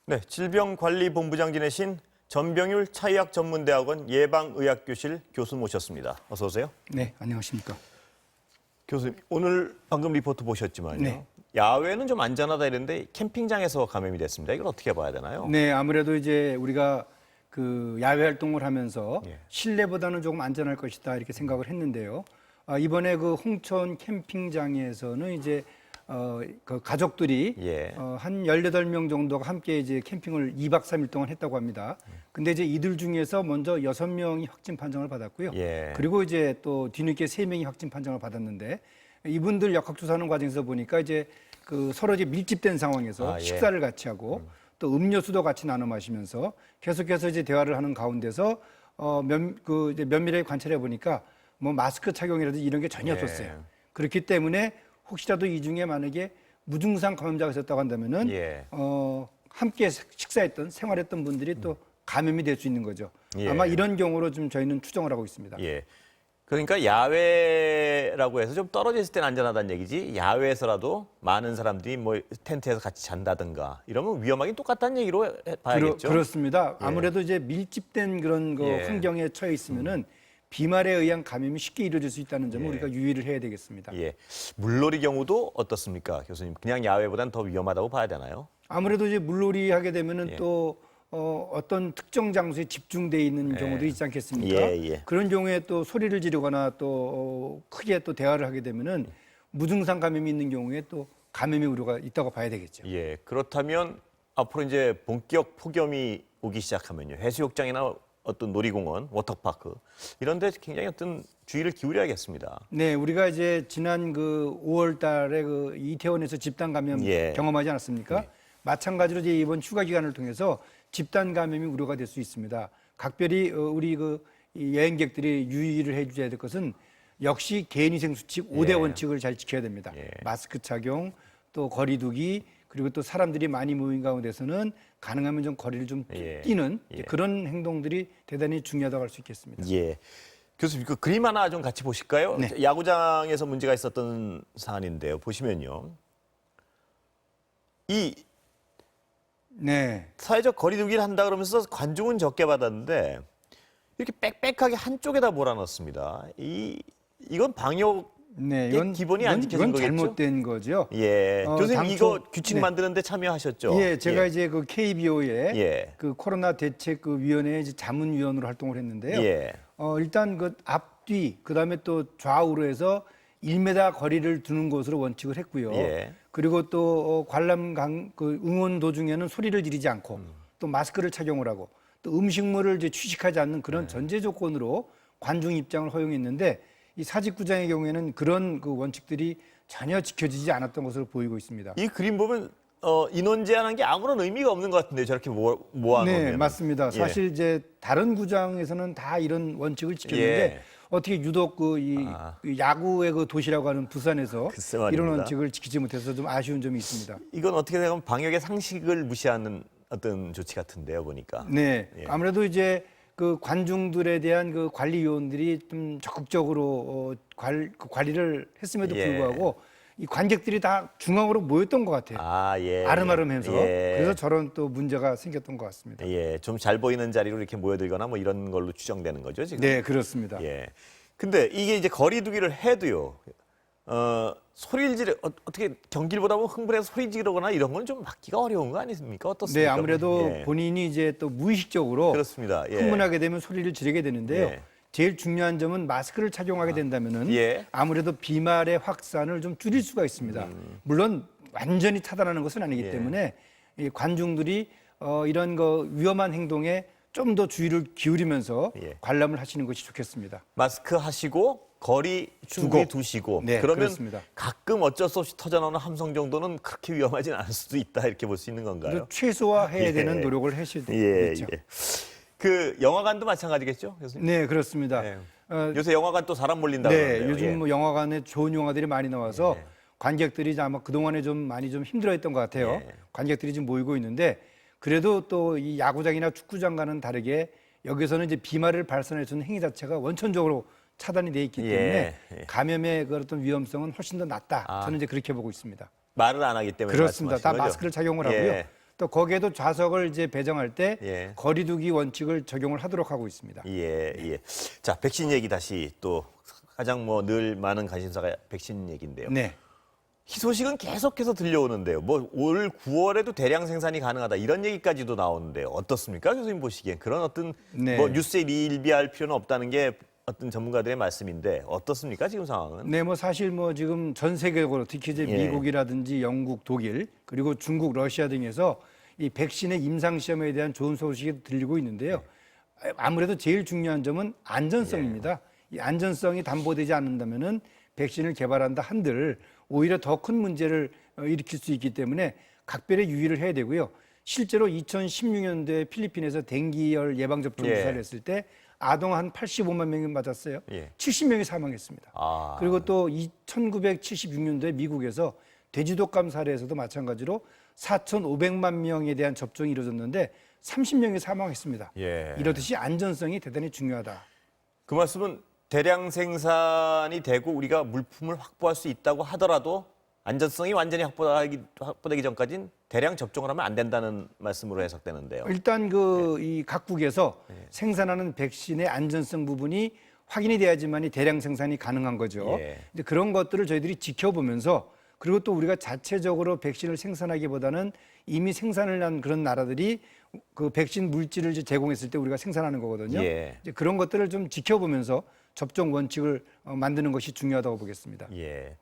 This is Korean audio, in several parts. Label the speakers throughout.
Speaker 1: 네, 질병관리본부장 지내신 전병율 차의학전문대학원 예방의학교실 교수 모셨습니다. 어서 오세요.
Speaker 2: 네, 안녕하십니까.
Speaker 1: 교수님, 오늘 방금 리포트 보셨지만요.
Speaker 2: 네.
Speaker 1: 야외는 좀 안전하다 이랬는데 캠핑장에서 감염이 됐습니다. 이걸 어떻게 봐야 되나요?
Speaker 2: 네, 아무래도 이제 우리가 그 야외 활동을 하면서
Speaker 1: 예.
Speaker 2: 실내보다는 조금 안전할 것이다 이렇게 생각을 했는데요. 이번에 그 홍천 캠핑장에서는 이제 그 가족들이
Speaker 1: 예.
Speaker 2: 한 18명 정도가 함께 이제 캠핑을 2박 3일 동안 했다고 합니다. 근데 이제 이들 중에서 먼저 6명이 확진 판정을 받았고요.
Speaker 1: 예.
Speaker 2: 그리고 이제 또 뒤늦게 3명이 확진 판정을 받았는데 이분들 역학조사하는 과정에서 보니까 이제 그 서로 이제 밀집된 상황에서
Speaker 1: 예.
Speaker 2: 식사를 같이 하고 또 음료수도 같이 나눠 마시면서 계속해서 이제 대화를 하는 가운데서 이제 면밀하게 관찰해 보니까 뭐 마스크 착용이라든지 이런 게 전혀
Speaker 1: 예.
Speaker 2: 없었어요. 그렇기 때문에 혹시라도 이 중에 만약에 무증상 감염자가 있었다고 한다면은
Speaker 1: 예.
Speaker 2: 함께 식사했던 생활했던 분들이 또 감염이 될 수 있는 거죠.
Speaker 1: 예.
Speaker 2: 아마 이런 경우로 좀 저희는 추정을 하고 있습니다.
Speaker 1: 예. 그러니까 야외라고 해서 좀 떨어져 있을 때는 안전하다는 얘기지 야외에서라도 많은 사람들이 뭐 텐트에서 같이 잔다든가 이러면 위험하긴 똑같다는 얘기로 봐야겠죠.
Speaker 2: 그렇습니다. 아무래도 이제 밀집된 그런 그
Speaker 1: 예.
Speaker 2: 환경에 처해 있으면은 비말에 의한 감염이 쉽게 이루어질 수 있다는 점을
Speaker 1: 예.
Speaker 2: 우리가 유의를 해야 되겠습니다.
Speaker 1: 예. 물놀이 경우도 어떻습니까, 교수님? 그냥 야외보다는 더 위험하다고 봐야 되나요?
Speaker 2: 아무래도 이제 물놀이 하게 되면은
Speaker 1: 예.
Speaker 2: 또 어떤 특정 장소에 집중돼 있는 경우들이 있지 않겠습니까?
Speaker 1: 예.
Speaker 2: 그런 경우에 또 소리를 지르거나 또 크게 또 대화를 하게 되면은 무증상 감염이 있는 경우에 또 감염의 우려가 있다고 봐야 되겠죠.
Speaker 1: 예. 그렇다면 앞으로 이제 본격 폭염이 오기 시작하면요. 해수욕장이나 어떤 놀이공원, 워터파크 이런 데 굉장히 어떤 주의를 기울여야겠습니다.
Speaker 2: 네, 우리가 이제 지난 그 5월 달에 그 이태원에서 집단 감염
Speaker 1: 예.
Speaker 2: 경험하지 않았습니까? 마찬가지로 이제 이번 휴가 기간을 통해서 집단 감염이 우려가 될 수 있습니다. 각별히 우리 이 여행객들이 유의를 해 주셔야 될 것은 역시 개인위생 수칙 5대
Speaker 1: 예.
Speaker 2: 원칙을 잘 지켜야 됩니다.
Speaker 1: 예.
Speaker 2: 마스크 착용, 또 거리 두기, 그리고 또 사람들이 많이 모인 가운데서는 가능하면 좀 거리를 좀
Speaker 1: 예.
Speaker 2: 뛰는
Speaker 1: 예.
Speaker 2: 그런 행동들이 대단히 중요하다고 할 수 있겠습니다.
Speaker 1: 예. 교수님, 그 그림 하나 좀 같이 보실까요?
Speaker 2: 네.
Speaker 1: 야구장에서 문제가 있었던 사안인데요. 보시면요. 이
Speaker 2: 네.
Speaker 1: 사회적 거리두기를 한다 그러면서 관중은 적게 받았는데 이렇게 빽빽하게 한쪽에다 몰아넣습니다. 이건 방역
Speaker 2: 네,
Speaker 1: 기본이 안 지켜진
Speaker 2: 이건
Speaker 1: 거겠죠?
Speaker 2: 잘못된 거죠.
Speaker 1: 예. 교수님
Speaker 2: 당초-
Speaker 1: 이거 규칙
Speaker 2: 네.
Speaker 1: 만드는데 참여하셨죠?
Speaker 2: 예, 제가 이제 그 KBO의
Speaker 1: 예.
Speaker 2: 그 코로나 대책 그 위원회 이제 자문위원으로 활동을 했는데요.
Speaker 1: 예.
Speaker 2: 일단 그 앞뒤 그다음에 또 좌우로 해서 1m 거리를 두는 것으로 원칙을 했고요.
Speaker 1: 예.
Speaker 2: 그리고 또 관람 그 응원 도중에는 소리를 지르지 않고 또 마스크를 착용을 하고 또 음식물을 이제 취식하지 않는 그런 전제 조건으로 관중 입장을 허용했는데 이 사직구장의 경우에는 그런 그 원칙들이 전혀 지켜지지 않았던 것으로 보이고 있습니다.
Speaker 1: 이 그림 보면 인원 제한한 게 아무런 의미가 없는 것 같은데 저렇게 모아놓으면.
Speaker 2: 네, 맞습니다.
Speaker 1: 예.
Speaker 2: 사실 이제 다른 구장에서는 다 이런 원칙을 지켰는데
Speaker 1: 예.
Speaker 2: 어떻게 유독 그 야구의 그 도시라고 하는 부산에서
Speaker 1: 글쎄 말입니다.
Speaker 2: 이런 원칙을 지키지 못해서 좀 아쉬운 점이 있습니다.
Speaker 1: 이건 어떻게 생각하면 방역의 상식을 무시하는 어떤 조치 같은데요, 보니까.
Speaker 2: 네,
Speaker 1: 예.
Speaker 2: 아무래도 이제 그 관중들에 대한 그 관리 요원들이 좀 적극적으로 그 관리를 했음에도
Speaker 1: 예.
Speaker 2: 불구하고 이 관객들이 다 중앙으로 모였던 것 같아요.
Speaker 1: 예.
Speaker 2: 아름아름해서
Speaker 1: 예.
Speaker 2: 그래서 저런 또 문제가 생겼던 것 같습니다.
Speaker 1: 예, 좀 잘 보이는 자리로 이렇게 모여들거나 뭐 이런 걸로 추정되는 거죠, 지금.
Speaker 2: 네, 그렇습니다.
Speaker 1: 예. 근데 이게 이제 거리두기를 해도요. 소리를 지르 어떻게 경기를 보다 보면 흥분해서 소리 지르거나 이런 건 좀 막기가 어려운 거 아닙니까? 어떻습니까?
Speaker 2: 네, 아무래도
Speaker 1: 예.
Speaker 2: 본인이 이제 또 무의식적으로
Speaker 1: 그렇습니다. 예.
Speaker 2: 흥분하게 되면 소리를 지르게 되는데요.
Speaker 1: 예.
Speaker 2: 제일 중요한 점은 마스크를 착용하게 된다면은
Speaker 1: 예.
Speaker 2: 아무래도 비말의 확산을 좀 줄일 수가 있습니다. 물론 완전히 차단하는 것은 아니기
Speaker 1: 예.
Speaker 2: 때문에 이 관중들이 이런 거 위험한 행동에 좀 더 주의를 기울이면서
Speaker 1: 예.
Speaker 2: 관람을 하시는 것이 좋겠습니다.
Speaker 1: 마스크 하시고 거리 충분히 두시고
Speaker 2: 네,
Speaker 1: 그러면
Speaker 2: 그렇습니다.
Speaker 1: 가끔 어쩔 수 없이 터져나오는 함성 정도는 그렇게 위험하진 않을 수도 있다 이렇게 볼 수 있는 건가요?
Speaker 2: 최소화해야
Speaker 1: 예.
Speaker 2: 되는 노력을 하셔야
Speaker 1: 예,
Speaker 2: 되겠죠.
Speaker 1: 예. 그 영화관도 마찬가지겠죠, 교수님?
Speaker 2: 네, 그렇습니다.
Speaker 1: 예.
Speaker 2: 어,
Speaker 1: 요새 영화관 또 사람 몰린다고
Speaker 2: 네,
Speaker 1: 그러는데요.
Speaker 2: 요즘
Speaker 1: 예.
Speaker 2: 뭐 영화관에 좋은 영화들이 많이 나와서
Speaker 1: 예.
Speaker 2: 관객들이 이제 아마 그동안에 좀 많이 좀 힘들어했던 것 같아요.
Speaker 1: 예.
Speaker 2: 관객들이 지금 모이고 있는데 그래도 또 이 야구장이나 축구장과는 다르게 여기서는 이제 비말을 발산할 수 있는 행위 자체가 원천적으로 차단이 돼 있기 때문에
Speaker 1: 예.
Speaker 2: 감염의 그 어떤 위험성은 훨씬 더 낮다.
Speaker 1: 아.
Speaker 2: 저는 이제 그렇게 보고 있습니다.
Speaker 1: 말을 안 하기 때문에
Speaker 2: 그렇습니다.
Speaker 1: 말씀하신
Speaker 2: 다
Speaker 1: 거죠?
Speaker 2: 마스크를 착용을 하고요.
Speaker 1: 예.
Speaker 2: 또 거기에도 좌석을 이제 배정할 때
Speaker 1: 예.
Speaker 2: 거리두기 원칙을 적용을 하도록 하고 있습니다.
Speaker 1: 예, 예. 자, 백신 얘기 다시 또 가장 뭐 늘 많은 관심사가 백신 얘기인데요.
Speaker 2: 네.
Speaker 1: 희소식은 계속해서 들려오는데요. 뭐 올 9월에도 대량 생산이 가능하다 이런 얘기까지도 나오는데요. 어떻습니까, 교수님 보시기엔 그런 어떤
Speaker 2: 네.
Speaker 1: 뭐 뉴스에 일비할 필요는 없다는 게 어떤 전문가들의 말씀인데 어떻습니까 지금 상황은?
Speaker 2: 네, 뭐 사실 뭐 지금 전 세계적으로 특히 이제
Speaker 1: 예.
Speaker 2: 미국이라든지 영국, 독일 그리고 중국, 러시아 등에서 이 백신의 임상 시험에 대한 좋은 소식이 들리고 있는데요. 아무래도 제일 중요한 점은 안전성입니다. 이 안전성이 담보되지 않는다면은 백신을 개발한다 한들 오히려 더 큰 문제를 일으킬 수 있기 때문에 각별의 유의를 해야 되고요. 실제로 2016년도에 필리핀에서 댕기열 예방 접종
Speaker 1: 예.
Speaker 2: 주사를 했을 때 아동 한 85만 명이 맞았어요.
Speaker 1: 예.
Speaker 2: 70명이 사망했습니다.
Speaker 1: 아,
Speaker 2: 그리고 또 1976년도에 미국에서 돼지독감 사례에서도 마찬가지로 4,500만 명에 대한 접종이 이루어졌는데 30명이 사망했습니다.
Speaker 1: 예.
Speaker 2: 이렇듯이 안전성이 대단히 중요하다.
Speaker 1: 그 말씀은 대량 생산이 되고 우리가 물품을 확보할 수 있다고 하더라도 안전성이 완전히 확보되기 전까지는 대량 접종을 하면 안 된다는 말씀으로 해석되는데요.
Speaker 2: 일단 이 각국에서 생산하는 백신의 안전성 부분이 확인이 돼야지만이 대량 생산이 가능한 거죠.
Speaker 1: 예.
Speaker 2: 근데 그런 것들을 저희들이 지켜보면서 그리고 또 우리가 자체적으로 백신을 생산하기보다는 이미 생산을 한 그런 나라들이 그 백신 물질을 이제 제공했을 때 우리가 생산하는 거거든요.
Speaker 1: 예.
Speaker 2: 이제 그런 것들을 좀 지켜보면서 접종 원칙을 만드는 것이 중요하다고 보겠습니다.
Speaker 1: 예.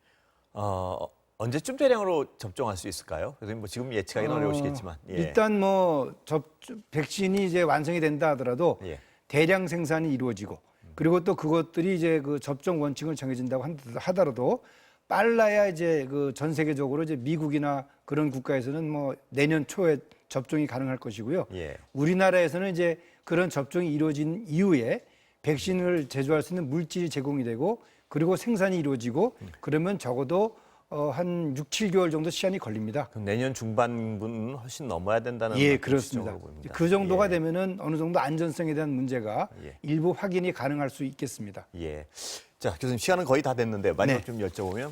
Speaker 1: 언제쯤 대량으로 접종할 수 있을까요? 그래서 뭐 지금 예측하기는 어려우시겠지만. 예.
Speaker 2: 일단 뭐 백신이 이제 완성이 된다 하더라도
Speaker 1: 예.
Speaker 2: 대량 생산이 이루어지고 그리고 또 그것들이 이제 그 접종 원칙을 정해진다고 하더라도 빨라야 이제 그 전 세계적으로 이제 미국이나 그런 국가에서는 뭐 내년 초에 접종이 가능할 것이고요.
Speaker 1: 예.
Speaker 2: 우리나라에서는 이제 그런 접종이 이루어진 이후에 백신을 제조할 수 있는 물질이 제공이 되고 그리고 생산이 이루어지고 그러면 적어도 한 6, 7개월 정도 시간이 걸립니다.
Speaker 1: 그럼 내년 중반부는 훨씬 넘어야 된다는
Speaker 2: 예,
Speaker 1: 어떤
Speaker 2: 그렇습니다.
Speaker 1: 추정으로 보입니다.
Speaker 2: 그 정도가
Speaker 1: 예.
Speaker 2: 되면은 어느 정도 안전성에 대한 문제가
Speaker 1: 예.
Speaker 2: 일부 확인이 가능할 수 있겠습니다.
Speaker 1: 예. 자, 교수님 시간은 거의 다 됐는데 마지막
Speaker 2: 네.
Speaker 1: 좀 여쭤보면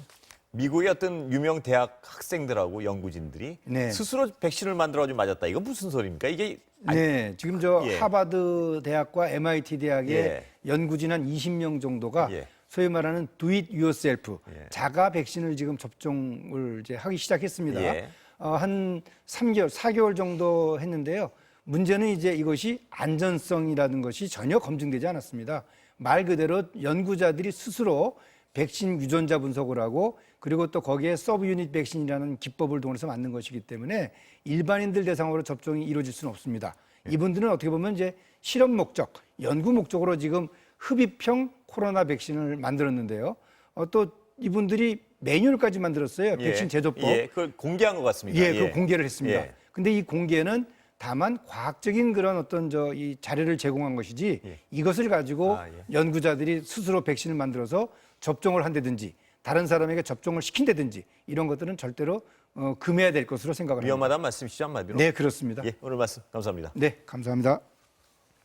Speaker 1: 미국의 어떤 유명 대학 학생들하고 연구진들이
Speaker 2: 네.
Speaker 1: 스스로 백신을 만들어가지고 맞았다. 이건 무슨 소리입니까? 이게
Speaker 2: 네, 지금
Speaker 1: 예.
Speaker 2: 하버드 대학과 MIT 대학의
Speaker 1: 예.
Speaker 2: 연구진 한 20명 정도가
Speaker 1: 예.
Speaker 2: 소위 말하는 do it yourself
Speaker 1: 예.
Speaker 2: 자가 백신을 지금 접종을 이제 하기 시작했습니다.
Speaker 1: 예.
Speaker 2: 한 3개월, 4개월 정도 했는데요. 문제는 이제 이것이 안전성이라는 것이 전혀 검증되지 않았습니다. 말 그대로 연구자들이 스스로 백신 유전자 분석을 하고 그리고 또 거기에 서브유닛 백신이라는 기법을 동원해서 만든 것이기 때문에 일반인들 대상으로 접종이 이루어질 수는 없습니다. 이분들은 어떻게 보면 이제 실험 목적, 연구 목적으로 지금 흡입형 코로나 백신을 만들었는데요. 또 이분들이 매뉴얼까지 만들었어요. 백신 제조법.
Speaker 1: 예, 그걸 공개한 것 같습니다.
Speaker 2: 예, 그 공개를 했습니다.
Speaker 1: 예.
Speaker 2: 근데 이 공개는 다만 과학적인 그런 어떤 이 자료를 제공한 것이지
Speaker 1: 예.
Speaker 2: 이것을 가지고
Speaker 1: 아, 예.
Speaker 2: 연구자들이 스스로 백신을 만들어서 접종을 한다든지 다른 사람에게 접종을 시킨다든지 이런 것들은 절대로 금해야 될 것으로 생각을 합니다.
Speaker 1: 위험하다는 말씀이시죠, 한마디로?
Speaker 2: 네, 그렇습니다.
Speaker 1: 예, 오늘 말씀 감사합니다.
Speaker 2: 네, 감사합니다.